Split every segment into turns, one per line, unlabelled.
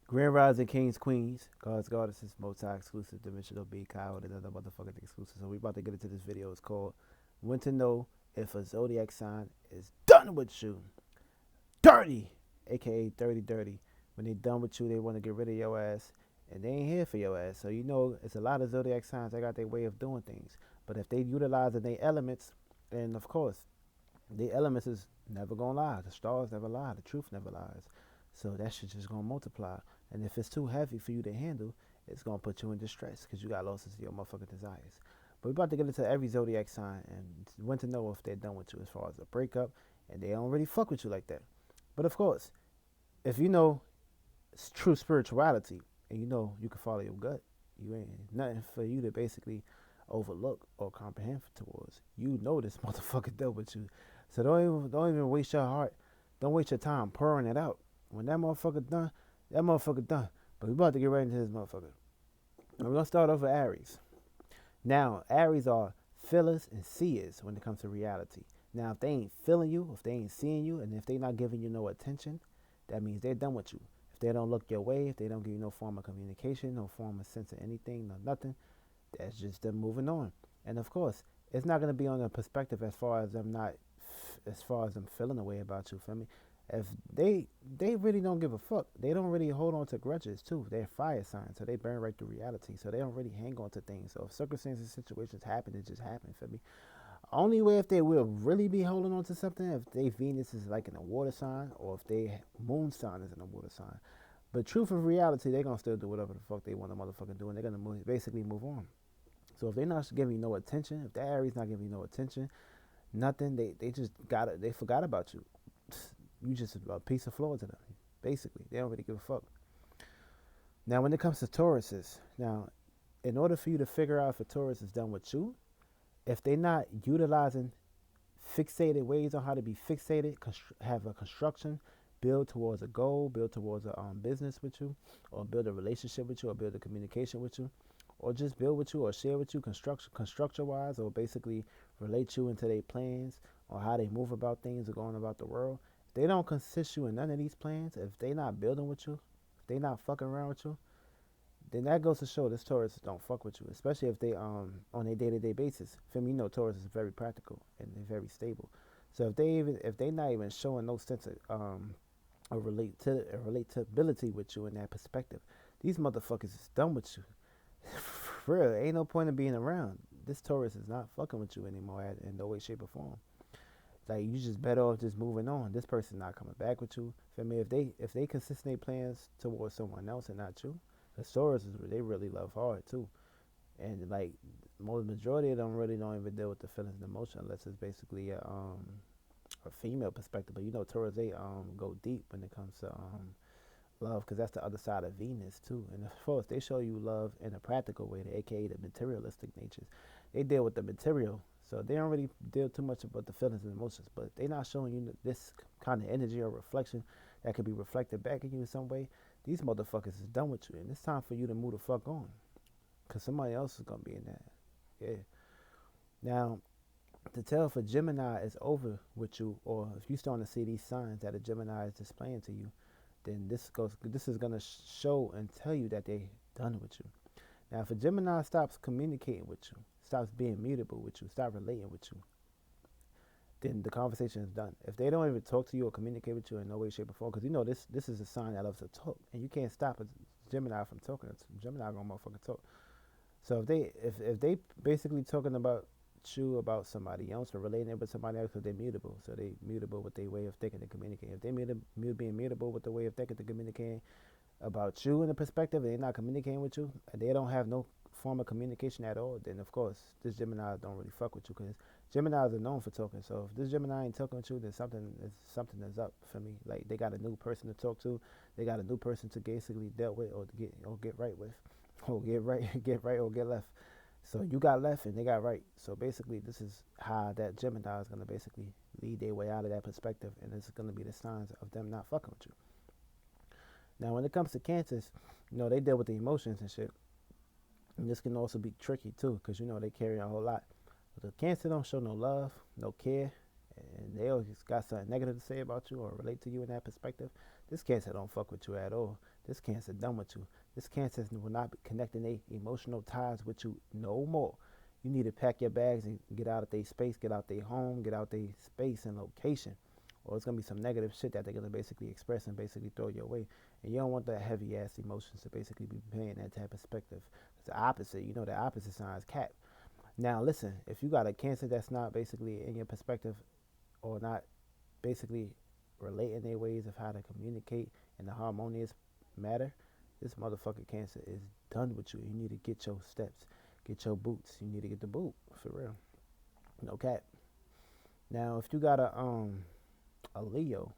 Grand Rising Kings, Queens, Gods, Goddesses, multi-exclusive, dimensional B, Kyle, and another motherfucking exclusive. So we about to get into this video. It's called When to Know If a Zodiac Sign is Done With You. Dirty, aka Dirty Dirty. When they done with you, they want to get rid of your ass, and they ain't here for your ass. So you know it's a lot of Zodiac signs that got their way of doing things. But if they utilize their elements, and of course, the elements is never gonna lie. The stars never lie. The truth never lies. So that shit just gonna multiply. And if it's too heavy for you to handle, it's gonna put you in distress because you got losses to your motherfucking desires. But we're about to get into every zodiac sign and when to know if they're done with you as far as a breakup, and they don't really fuck with you like that. But of course, if you know it's true spirituality and you know you can follow your gut, you ain't nothing for you to basically overlook or comprehend towards. You know this motherfucker dealt with you, so don't even waste your heart. Don't waste your time pouring it out. When that motherfucker done, that motherfucker done. But we about to get right into this motherfucker. And we're gonna start off with Aries. Now, Aries are fillers and seers when it comes to reality. Now, if they ain't feeling you, if they ain't seeing you, and if they not giving you no attention, that means they're done with you. If they don't look your way, if they don't give you no form of communication, no form of sense of anything, no nothing, that's just them moving on. And of course, it's not gonna be on a perspective as far as them not, as far as them feeling a way about you. Feel me? If they really don't give a fuck, they don't really hold on to grudges too. They're fire signs, so they burn right through reality. So they don't really hang on to things. So if circumstances, situations happen, it just happen. For me, only way if they will really be holding on to something if they Venus is like in a water sign, or if they moon sign is in a water sign. But truth of reality, they gonna still do whatever the fuck they want to motherfucking do, and they're gonna basically move on. So if they're not giving you no attention, if the Aries not giving you no attention, nothing, they just got it. They forgot about you. You just a piece of floor to them. Basically, they don't really give a fuck. Now, when it comes to Tauruses, now, in order for you to figure out if a Taurus is done with you, if they're not utilizing fixated ways on how to be fixated, have a construction, build towards a goal, build towards a business with you, or build a relationship with you, or build a communication with you, or just build with you, or share with you, construction wise, or basically relate you into their plans or how they move about things or going about the world. If they don't consist you in none of these plans, if they not building with you, if they not fucking around with you, then that goes to show this Taurus don't fuck with you, especially if they on a day to day basis. For me, you know Taurus is very practical and they're very stable. So if they not even showing no sense of a relatability with you in that perspective, these motherfuckers is done with you. For real, ain't no point in being around. This Taurus is not fucking with you anymore in no way, shape, or form. Like you just better off just moving on. This person not coming back with you. For me, if they consistently plans towards someone else and not you, the Taurus is they really love hard too. And like most majority of them really don't even deal with the feelings and emotion unless it's basically a female perspective. But you know Taurus they go deep when it comes to love because that's the other side of Venus too. And of course they show you love in a practical way, aka the materialistic natures. They deal with the material, so they don't really deal too much about the feelings and emotions. But they not showing you this kind of energy or reflection that could be reflected back at you in some way. These motherfuckers is done with you, and it's time for you to move the fuck on, cause somebody else is gonna be in that. Yeah. Now, to tell if a Gemini is over with you, or if you starting to see these signs that a Gemini is displaying to you, then this is gonna show and tell you that they done with you. Now, if a Gemini stops communicating with you, stops being mutable with you, stop relating with you, then the conversation is done. If they don't even talk to you or communicate with you in no way, shape, or form, because you know this is a sign that loves to talk, and you can't stop a Gemini from talking. Gemini gonna motherfucking talk. So if they basically talking about you about somebody else or relating it with somebody else, because they're mutable, so they mutable with their way of thinking and communicating. If they being mutable with the way of thinking and communicating about you in the perspective, and they're not communicating with you, and they don't have no form of communication at all, then of course this Gemini don't really fuck with you because Geminis are known for talking. So if this Gemini ain't talking with you, then something is up for me. Like they got a new person to talk to, they got a new person to basically deal with or to get right with, or get right get right or get left. So you got left and they got right. So basically, this is how that Gemini is gonna basically lead their way out of that perspective, and this is gonna be the signs of them not fucking with you. Now, when it comes to Cancers, you know they deal with the emotions and shit. And this can also be tricky too, because you know they carry a whole lot. But the Cancer don't show no love, no care, and they always got something negative to say about you or relate to you in that perspective, this Cancer don't fuck with you at all. This Cancer done with you. This Cancer will not be connecting their emotional ties with you no more. You need to pack your bags and get out of their space, get out their home, get out their space and location. Or it's gonna be some negative shit that they're gonna basically express and basically throw your way. And you don't want that heavy ass emotions to basically be paying that type of perspective. It's the opposite. You know the opposite sign is Cap. Now listen, if you got a Cancer that's not basically in your perspective or not basically relating their ways of how to communicate in a harmonious matter, this motherfucking Cancer is done with you. You need to get your steps, get your boots. You need to get the boot for real. No cap. Now if you got a Leo,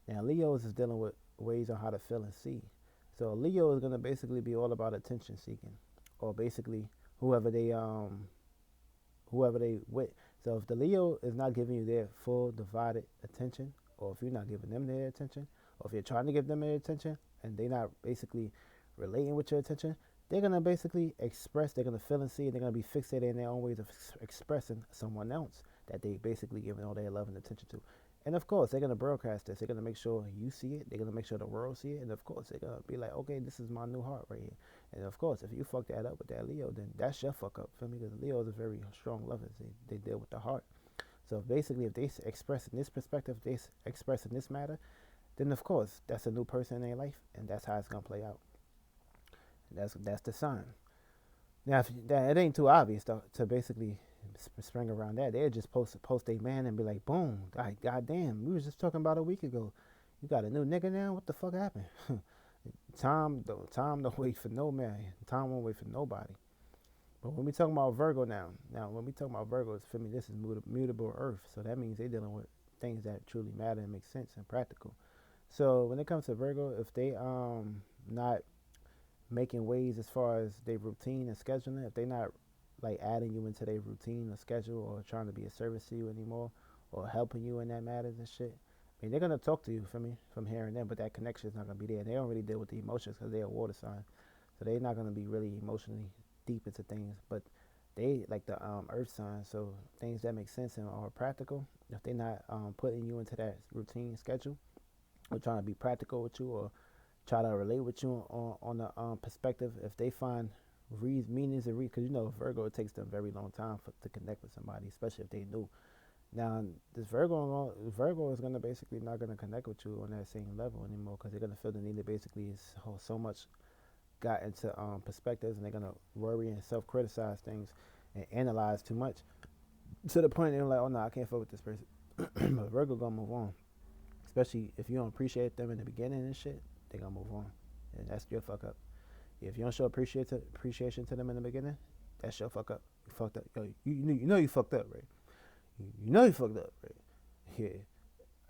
now Leos is dealing with ways on how to feel and see. So a Leo is gonna basically be all about attention seeking, or basically whoever they whoever they with. So if the Leo is not giving you their full divided attention, or if you're not giving them their attention, or if you're trying to give them their attention and they're not basically relating with your attention, they're gonna basically express, they're gonna feel and see, and they're gonna be fixated in their own ways of expressing someone else that they basically giving all their love and attention to. And of course, they're gonna broadcast this. They're gonna make sure you see it. They're gonna make sure the world see it. And of course, they're gonna be like, okay, this is my new heart right here. And of course, if you fuck that up with that Leo, then that's your fuck up. Feel me? Because Leos are very strong lovers. They deal with the heart. So basically, if they express in this perspective, they express in this matter, then of course, that's a new person in their life, and that's how it's gonna play out. And that's the sign. Now, if that it ain't too obvious though, to basically spring around that, they'll just post a man and be like, boom, like, goddamn, we was just talking about a week ago. You got a new nigga now? What the fuck happened? Time don't wait for no man. Time won't wait for nobody. But when we talking about Virgo now when we talking about Virgos, for me, this is mutable Earth, so that means they dealing with things that truly matter and make sense and practical. So when it comes to Virgo, if they not making ways as far as their routine and scheduling, if they not like adding you into their routine or schedule or trying to be a service to you anymore or helping you in that matters and shit, I mean, they're gonna talk to you for me from here and there, but that connection is not gonna be there. They don't really deal with the emotions because they're a water sign, so they're not gonna be really emotionally deep into things. But they like the earth sign, so things that make sense and are practical. If they're not putting you into that routine schedule or trying to be practical with you or try to relate with you on the perspective, if they find meanings and because you know Virgo, it takes them a very long time to connect with somebody, especially if they new. Now this Virgo is gonna basically not gonna connect with you on that same level anymore because they're gonna feel the need to basically so much got into perspectives, and they're gonna worry and self-criticize things and analyze too much to the point they're like, oh no, I can't fuck with this person. But Virgo gonna move on, especially if you don't appreciate them in the beginning and shit. They gonna move on, and that's your fuck up. If you don't show appreciation to them in the beginning, that's your fuck up. You fucked up. Yo, you know you fucked up, right? You know you fucked up, right? Yeah.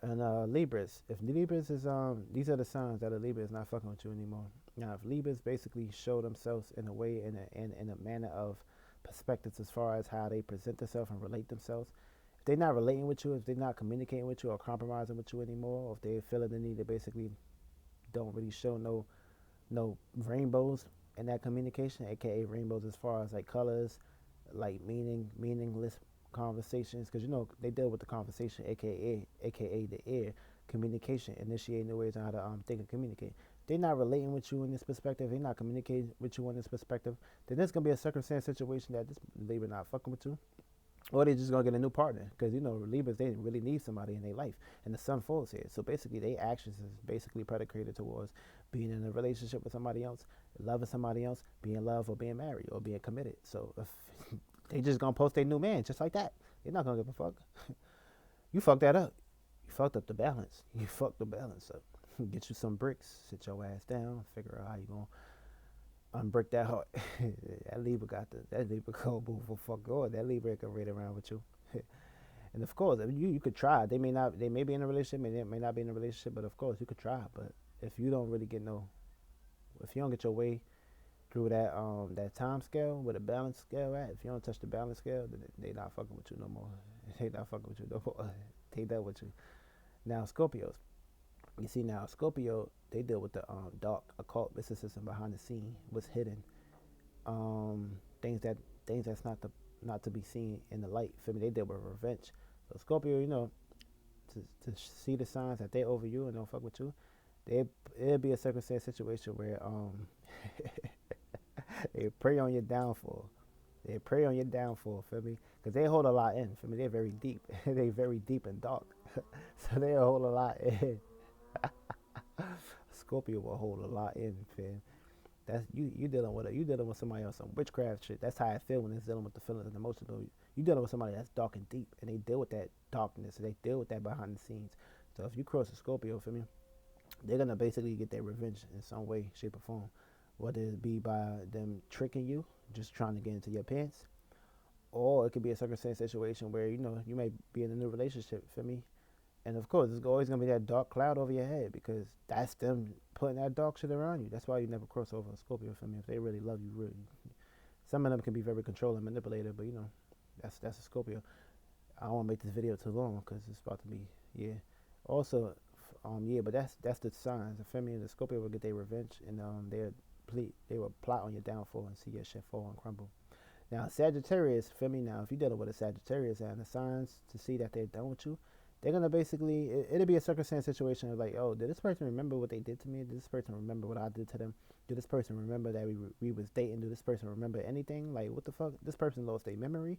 And Libras, if Libras is these are the signs that a Libra is not fucking with you anymore. Now, if Libras basically show themselves in a way in a manner of perspectives as far as how they present themselves and relate themselves, if they're not relating with you, if they're not communicating with you or compromising with you anymore, or if they're feeling the need to basically don't really show no rainbows in that communication, aka rainbows as far as like colors, like meaningless conversations, because you know they deal with the conversation, aka the air communication, initiating the ways on how to think and communicate. They're not relating with you in this perspective. They're not communicating with you in this perspective. Then there's gonna be a circumstance situation that this Libra not fucking with you, or they just gonna get a new partner because you know Libras they really need somebody in their life, and the Sun falls here. So basically, their actions is basically predicated towards being in a relationship with somebody else, loving somebody else, being in love or being married or being committed. So if they just gonna post their new man just like that, they're not gonna give a fuck. You fucked that up. You fucked up the balance. You fucked the balance up. Get you some bricks, sit your ass down, figure out how you gonna unbrick that heart. That Libra that Libra cold move for fuck God. That Libra can raid around with you. And of course, I mean, you could try. They may be in a relationship, may not be in a relationship, but of course you could try. But if you don't really if you don't get your way through that time scale with a balance scale at, if you don't touch the balance scale, then they not fucking with you no more. They not fucking with you no more. They done with you. Now Scorpios. You see now Scorpio, they deal with the dark occult mysticism behind the scene, what's hidden, things that's not to be seen in the light. For me, they deal with revenge. So Scorpio, you know, to see the signs that they over you and don't fuck with you, they it'll be a circumstance situation where they prey on your downfall. They prey on your downfall, feel me? Because they hold a lot in, feel me? They're very deep. They very deep and dark. So they hold a lot in. Scorpio will hold a lot in, fam. That's you dealing with you dealing with somebody on some witchcraft shit. That's how I feel when it's dealing with the feelings and emotional. You dealing with somebody that's dark and deep, and they deal with that darkness. And they deal with that behind the scenes. So if you cross a Scorpio, feel me, they're gonna basically get their revenge in some way, shape, or form. Whether it be by them tricking you, just trying to get into your pants, or it could be a circumstance situation where you may be in a new relationship. Feel me? And of course, there's always gonna be that dark cloud over your head because that's them putting that dark shit around you. That's why you never cross over a Scorpio. For me, if they really love you, really, some of them can be very controlling, manipulative, but that's a Scorpio. I don't want to make this video too long because it's about to be Also, but that's the signs. The Femi and the Scorpio will get their revenge, and they will plot on your downfall and see your shit fall and crumble. Now Sagittarius, Femi. Now if you're dealing with a Sagittarius and the signs to see that they're done with you, they're gonna basically it'll be a circumstance situation of like, oh, did this person remember what they did to me? Did this person remember what I did to them? Did this person remember that we was dating? Did this person remember anything? Like, what the fuck? This person lost their memory.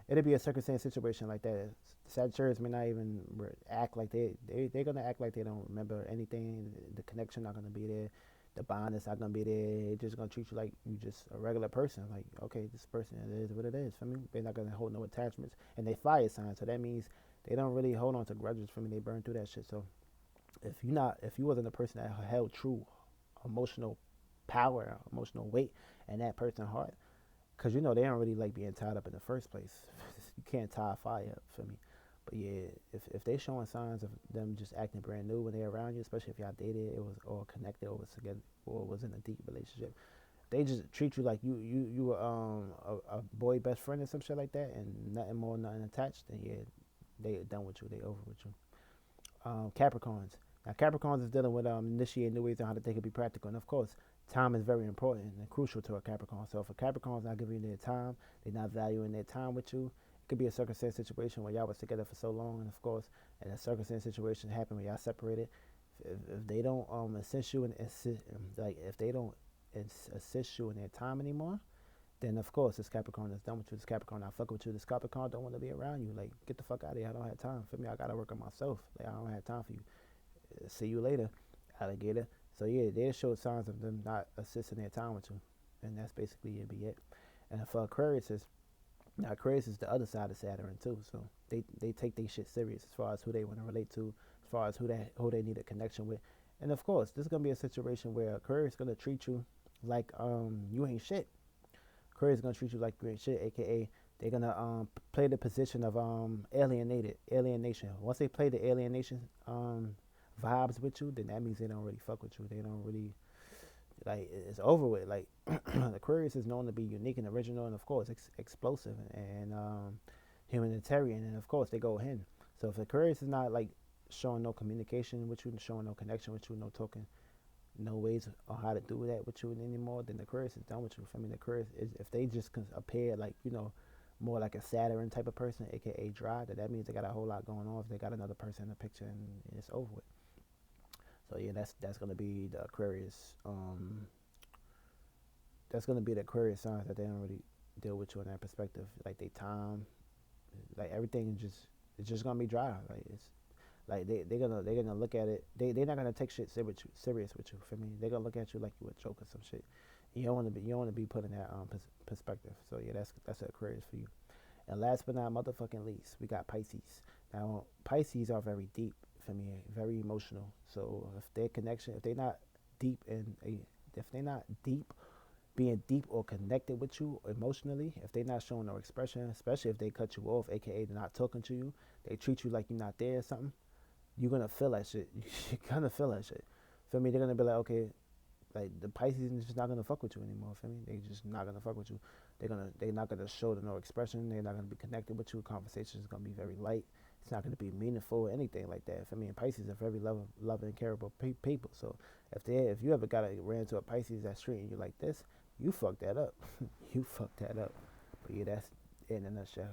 It'll be a circumstance situation like that. Sagittarius may not even act like they're gonna act like they don't remember anything. The connection not gonna be there. The bond is not gonna be there. They're just gonna treat you like you just a regular person. Like, okay, this person, it is what it is. For me, they're not gonna hold no attachments, and they fire sign, so that means they don't really hold on to grudges. For me, they burn through that shit. So if you wasn't a person that held true emotional power, emotional weight, and that person's heart, because they don't really like being tied up in the first place. You can't tie a fire up, for me. But yeah, if they showing signs of them just acting brand new when they're around you, especially if y'all dated, it was all connected, or was together, or was in a deep relationship, they just treat you like you were a boy best friend or some shit like that, and nothing more, nothing attached. Then yeah, they done with you, they over with you. Capricorns. Now Capricorns is dealing with initiating new ways on how that they can be practical, and of course, time is very important and crucial to a Capricorn. So if a Capricorn's not giving you their time, they're not valuing their time with you. It could be a circumstance situation where y'all was together for so long, and of course, and a circumstance situation happened where y'all separated. If they don't assist you and if they don't assist you in their time anymore, then of course this Capricorn is done with you. This Capricorn not fucking with you. This Capricorn don't want to be around you. Like, get the fuck out of here. I don't have time for me. I gotta work on myself. Like, I don't have time for you. See you later, alligator. So yeah, they showed signs of them not assisting their time with you, and that's basically it. Be it. And for Aquarius now Aquarius is the other side of Saturn too. So they take their shit serious as far as who they want to relate to, as far as who they need a connection with. And of course, this is gonna be a situation where Aquarius is gonna treat you like you ain't shit. Aquarius is gonna treat you like you ain't shit, aka they're gonna play the position of alienation. Once they play the alienation vibes with you, then that means they don't really fuck with you. They don't really, like, it's over with. Like, Aquarius is known to be unique and original, and of course explosive and humanitarian, and of course they go in. So if Aquarius is not like showing no communication with you, showing no connection with you, no talking, no ways on how to do that with you anymore, then Aquarius is done with you. I mean, Aquarius is, if they just appear like more like a Saturn type of person, aka dry, that means they got a whole lot going on. If they got another person in the picture, and it's over with. So yeah, that's gonna be the Aquarius. That's gonna be the Aquarius signs that they don't really deal with you in that perspective. Like they time, like everything is just gonna be dry. Like it's like they're gonna look at it. They're not gonna take shit serious with you. For me, they're gonna look at you like you a joke or some shit. You don't want to be put in that perspective. So yeah, that's an Aquarius for you. And last but not motherfucking least, we got Pisces. Now Pisces are very deep for me, very emotional. So if their connection, if they're not deep being deep or connected with you emotionally, if they're not showing no expression, especially if they cut you off, aka they're not talking to you, they treat you like you're not there or something, you're gonna feel that shit. You're gonna feel that shit. For me, they're gonna be like, okay, like the Pisces is just not gonna fuck with you anymore. For me, they just not gonna fuck with you. They're not gonna show no expression. They're not gonna be connected with you. Conversation is gonna be very light. It's not gonna be meaningful or anything like that. For me, and Pisces are very loving and careable people. So if you ever ran into a Pisces that's treating you like this, you fucked that up. You fucked that up. But yeah, that's it in a nutshell.